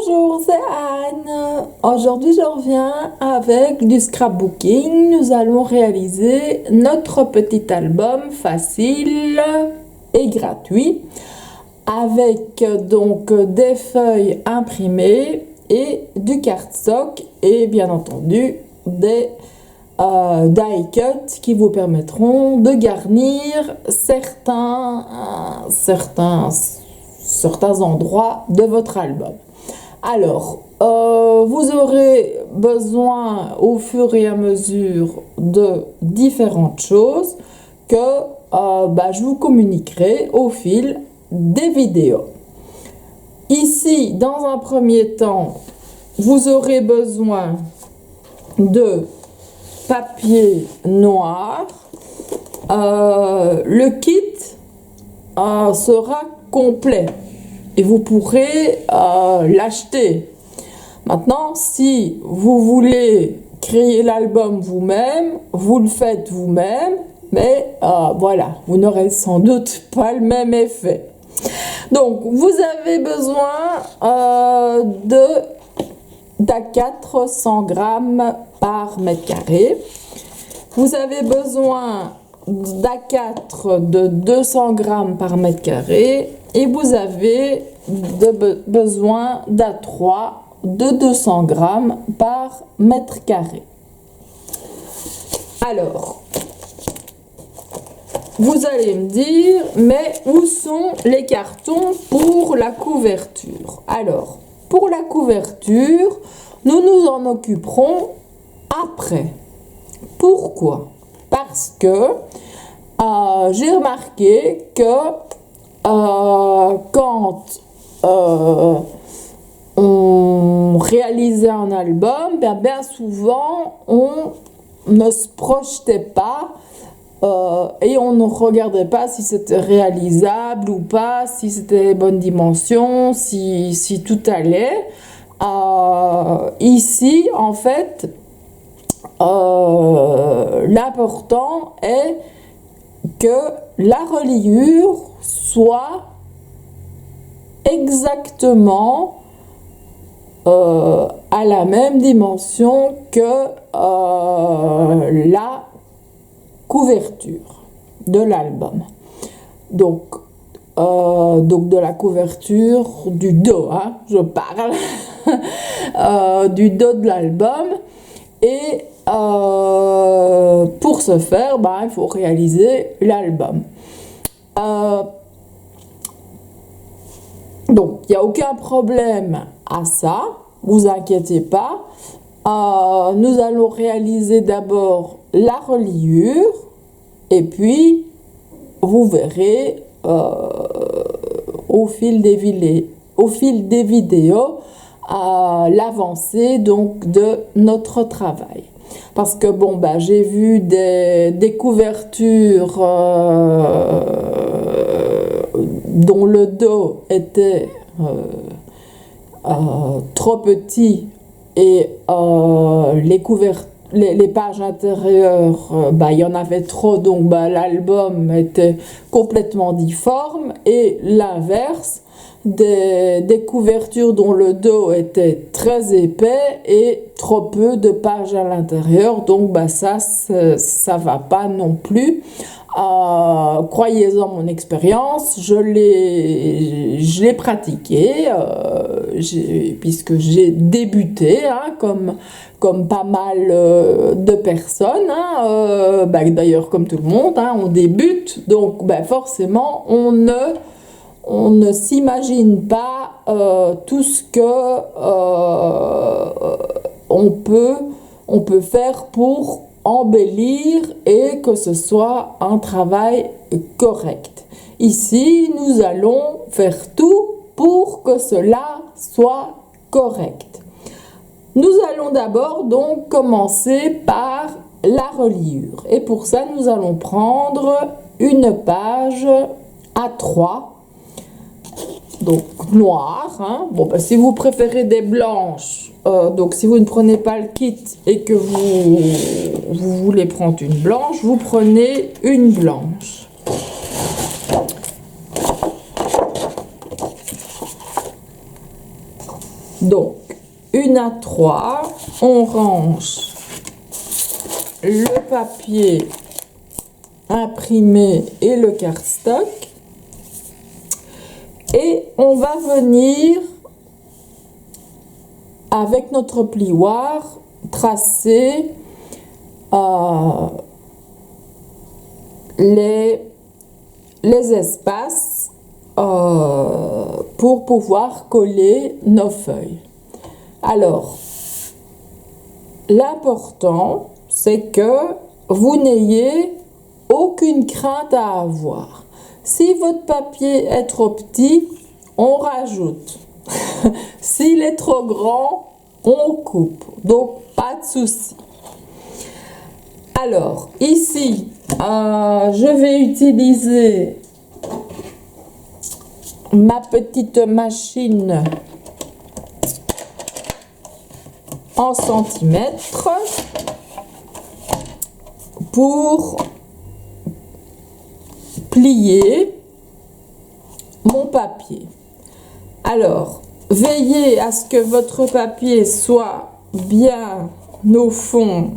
Bonjour, c'est Anne. Aujourd'hui, je reviens avec du scrapbooking. Nous allons réaliser notre petit album facile et gratuit avec donc des feuilles imprimées et du cardstock et bien entendu des die cuts qui vous permettront de garnir certains endroits de votre album. Alors, vous aurez besoin au fur et à mesure de différentes choses que je vous communiquerai au fil des vidéos. Ici, dans un premier temps, vous aurez besoin de papier noir. Le kit sera complet et vous pourrez l'acheter. Maintenant, si vous voulez créer l'album vous-même, vous le faites vous-même, mais voilà, vous n'aurez sans doute pas le même effet. Donc, vous avez besoin d'A4 100 grammes par mètre carré. Vous avez besoin d'A4 de 200 grammes par mètre carré et vous avez besoin d'A3 de 200 grammes par mètre carré. Alors, vous allez me dire, mais où sont les cartons pour la couverture? Alors, pour la couverture, nous nous en occuperons après. Pourquoi? Parce que j'ai remarqué que quand on réalisait un album, bien souvent on ne se projetait pas et on ne regardait pas si c'était réalisable ou pas, si c'était les bonnes dimensions, si tout allait. Ici, en fait, l'important est que la reliure soit exactement à la même dimension que la couverture de l'album. Donc de la couverture du dos, hein, je parle du dos de l'album. Et pour ce faire, il faut réaliser l'album. Donc, il n'y a aucun problème à ça, vous inquiétez pas. Nous allons réaliser d'abord la reliure et puis vous verrez au fil des vidéos l'avancée donc de notre travail. Parce que j'ai vu des couvertures dont le dos était trop petit et les pages intérieures, il y en avait trop, donc l'album était complètement difforme, et l'inverse, des couvertures dont le dos était très épais et trop peu de pages à l'intérieur, donc ça va pas non plus. Croyez-en mon expérience, je l'ai pratiqué puisque j'ai débuté, hein, comme pas mal de personnes, hein, d'ailleurs comme tout le monde, hein, on débute, donc forcément on ne s'imagine pas tout ce que on peut faire pour embellir et que ce soit un travail correct. Ici, nous allons faire tout pour que cela soit correct. Nous allons d'abord donc commencer par la reliure. Et pour ça, nous allons prendre une page A3, donc noire, hein. Si vous préférez des blanches, donc si vous ne prenez pas le kit et que vous voulez prendre une blanche, vous prenez une blanche. Donc, 1 à 3, on range le papier imprimé et le cardstock. Et on va venir, avec notre plioir, tracer les espaces pour pouvoir coller nos feuilles. Alors, l'important, c'est que vous n'ayez aucune crainte à avoir. Si votre papier est trop petit, on rajoute. S'il est trop grand, on coupe. Donc, pas de souci. Alors, ici, je vais utiliser ma petite machine en centimètres pour plier mon papier. Alors, veillez à ce que votre papier soit bien au fond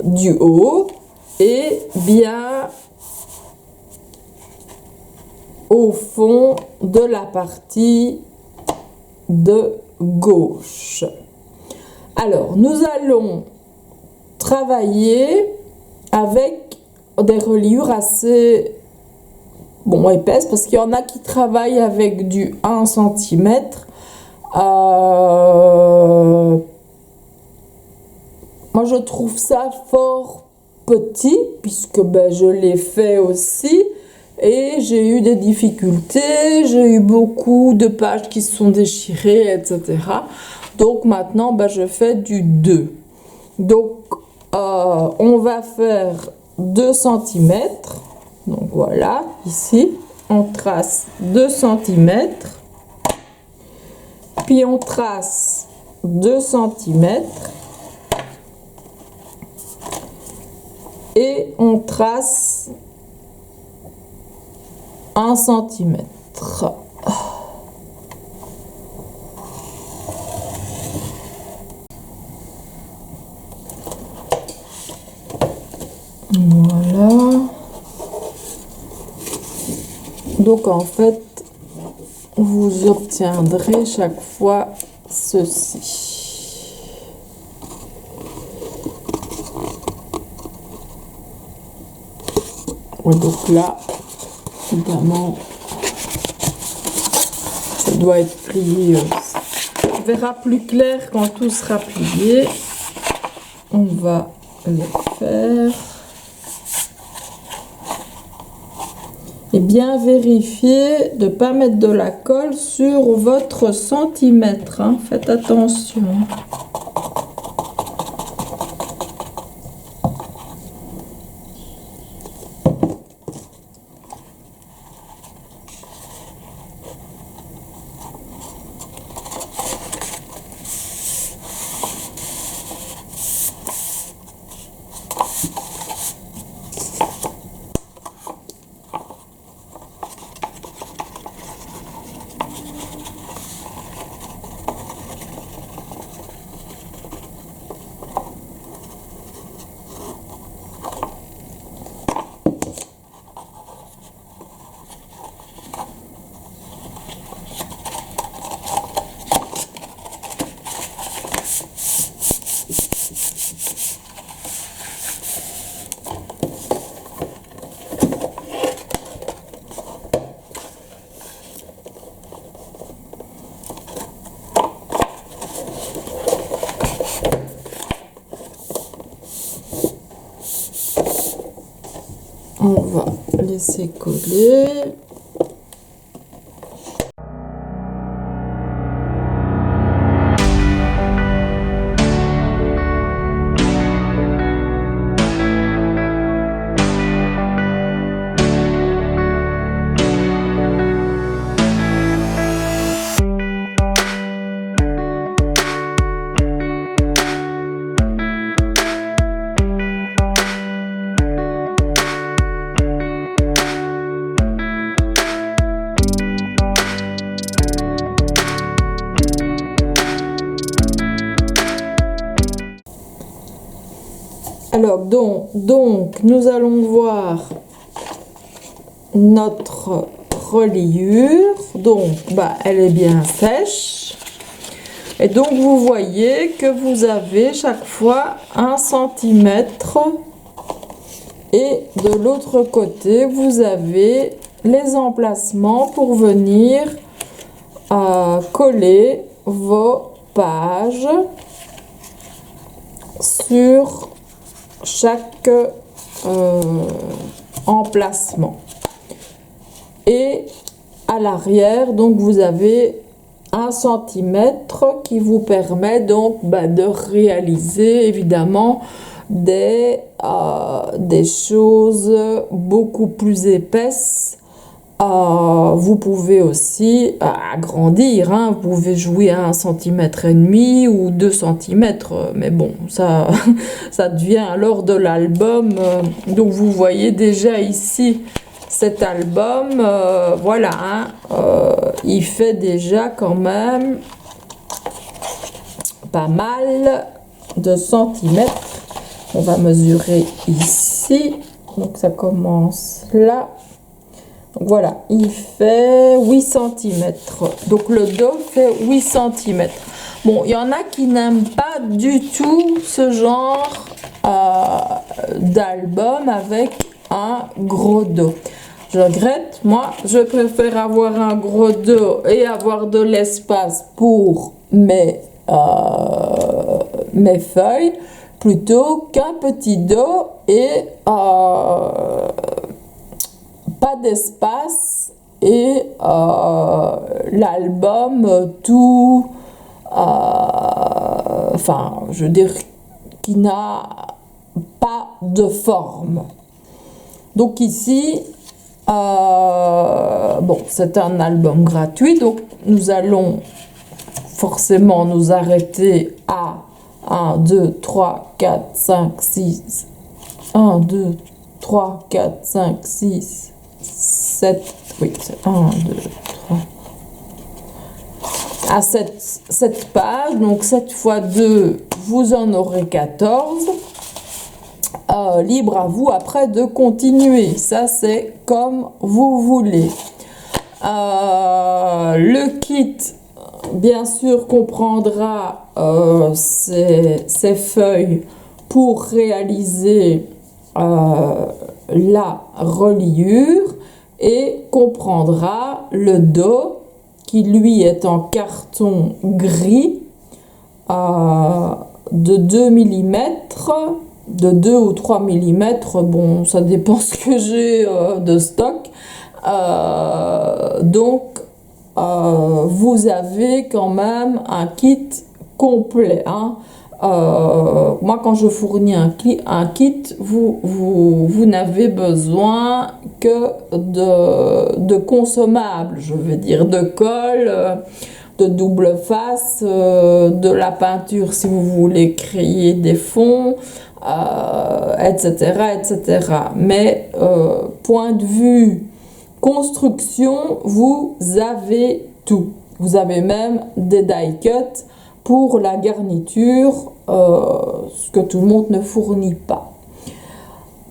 du haut et bien au fond de la partie de gauche. Alors, nous allons travailler avec des reliures assez épaisses, parce qu'il y en a qui travaillent avec du 1 cm. Moi, je trouve ça fort petit, puisque je l'ai fait aussi. Et j'ai eu des difficultés, j'ai eu beaucoup de pages qui se sont déchirées, etc. Donc maintenant, je fais du 2. Donc, on va faire 2 cm. Donc voilà, ici, on trace 2 cm. Puis on trace 2 cm. Et on trace 1 cm. Voilà. Donc en fait, vous obtiendrez chaque fois ceci. Ouais, donc là, évidemment, ça doit être plié aussi. On verra plus clair quand tout sera plié. On va le faire. Et bien vérifier de ne pas mettre de la colle sur votre centimètre. Hein. Faites attention. On va laisser coller. Alors, donc, nous allons voir notre reliure. Donc, elle est bien sèche. Et donc, vous voyez que vous avez chaque fois 1 centimètre. Et de l'autre côté, vous avez les emplacements pour venir coller vos pages sur chaque emplacement. Et à l'arrière, donc vous avez 1 centimètre qui vous permet donc de réaliser évidemment des choses beaucoup plus épaisses. Vous pouvez aussi agrandir, hein, vous pouvez jouer à 1,5 cm ou 2 cm, mais bon, ça, ça devient alors de l'album. Donc vous voyez déjà ici cet album, voilà, hein, il fait déjà quand même pas mal de centimètres. On va mesurer ici, donc ça commence là. Donc voilà, il fait 8 cm. Donc le dos fait 8 cm. Bon, il y en a qui n'aiment pas du tout ce genre d'album avec un gros dos. Je regrette, moi, je préfère avoir un gros dos et avoir de l'espace pour mes feuilles plutôt qu'un petit dos et pas d'espace et l'album tout, enfin, je veux dire, qui n'a pas de forme. Donc ici, bon, c'est un album gratuit, donc nous allons forcément nous arrêter à 1, 2, 3, 4, 5, 6, 1, 2, 3, 4, 5, 6, 7, oui, c'est 1, 2, 3, à cette page, donc 7 fois 2, vous en aurez 14. Libre à vous après de continuer, ça c'est comme vous voulez. Le kit, bien sûr, comprendra ces feuilles pour réaliser la reliure et comprendra le dos qui lui est en carton gris de 2 mm, de 2 ou 3 mm, bon ça dépend ce que j'ai de stock. Donc vous avez quand même un kit complet, hein. Moi quand je fournis un kit, vous n'avez besoin que de consommables, je veux dire de colle, de double face, de la peinture si vous voulez créer des fonds, etc., etc. Mais point de vue construction, vous avez tout. Vous avez même des die cuts pour la garniture, ce que tout le monde ne fournit pas.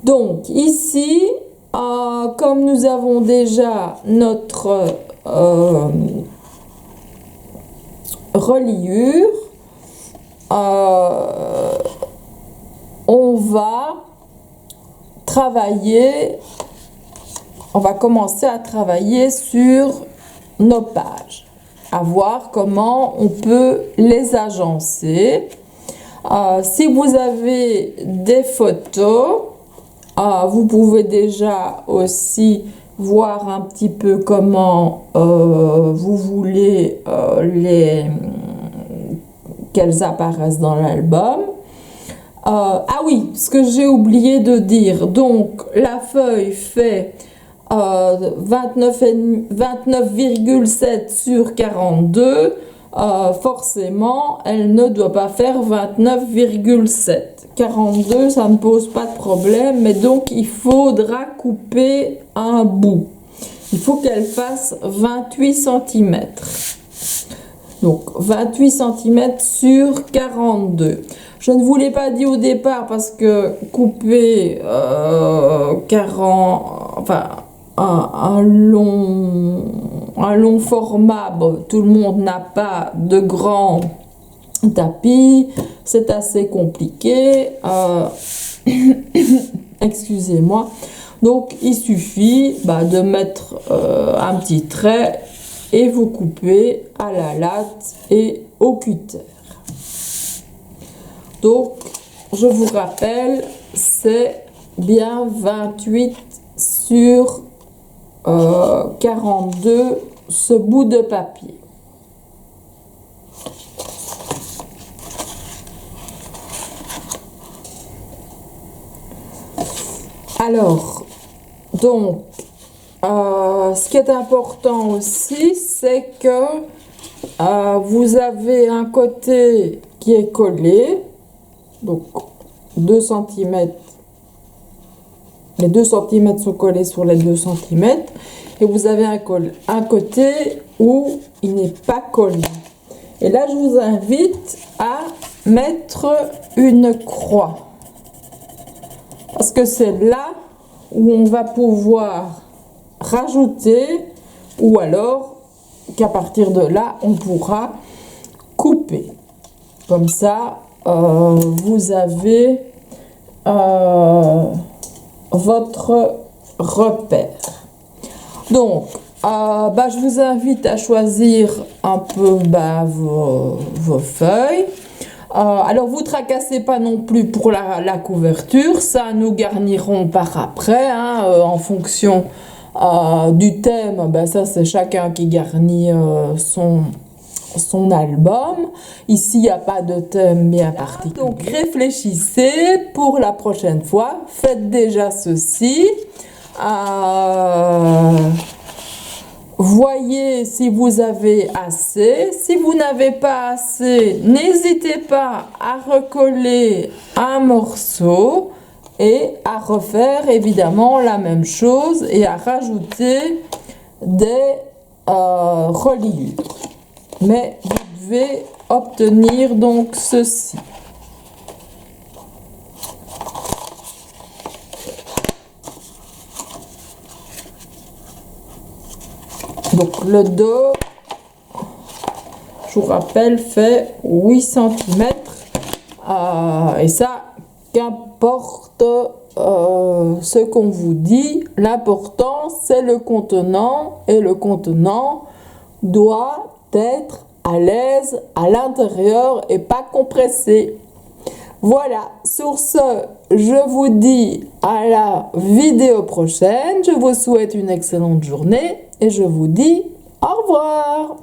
Donc ici, comme nous avons déjà notre reliure, on va travailler, on va commencer à travailler sur nos pages, à voir comment on peut les agencer. Si vous avez des photos, vous pouvez déjà aussi voir un petit peu comment vous voulez qu'elles apparaissent dans l'album. Ah oui, ce que j'ai oublié de dire, donc la feuille fait 29,7 sur 42, forcément elle ne doit pas faire 29,7. 42, ça ne pose pas de problème, mais donc il faudra couper un bout. Il faut qu'elle fasse 28 cm. Donc 28 cm sur 42. Je ne vous l'ai pas dit au départ parce que couper 40, enfin un long format, bon, tout le monde n'a pas de grand tapis, c'est assez compliqué. Excusez-moi. Donc il suffit de mettre un petit trait et vous coupez à la latte et au cutter. Donc je vous rappelle, c'est bien 28 sur 42 ce bout de papier. Alors, donc, ce qui est important aussi, c'est que vous avez un côté qui est collé, donc 2 cm, les 2 cm sont collés sur les 2 cm, et vous avez un côté où il n'est pas collé. Et là, je vous invite à mettre une croix. Parce que c'est là où on va pouvoir rajouter, ou alors qu'à partir de là, on pourra couper. Comme ça, vous avez votre repère. Donc, je vous invite à choisir un peu vos feuilles. Alors, vous tracassez pas non plus pour la couverture, ça nous garnirons par après, hein, en fonction du thème. Ça, c'est chacun qui garnit son album. Ici, il n'y a pas de thème bien particulier. Donc, réfléchissez pour la prochaine fois. Faites déjà ceci. Voyez si vous avez assez. Si vous n'avez pas assez, n'hésitez pas à recoller un morceau et à refaire évidemment la même chose et à rajouter des reliures. Mais vous devez obtenir donc ceci. Donc le dos, je vous rappelle, fait 8 cm. Et ça, qu'importe ce qu'on vous dit, l'important c'est le contenant. Et le contenant doit être à l'aise à l'intérieur et pas compressé. Voilà, sur ce, je vous dis à la vidéo prochaine. Je vous souhaite une excellente journée et je vous dis au revoir.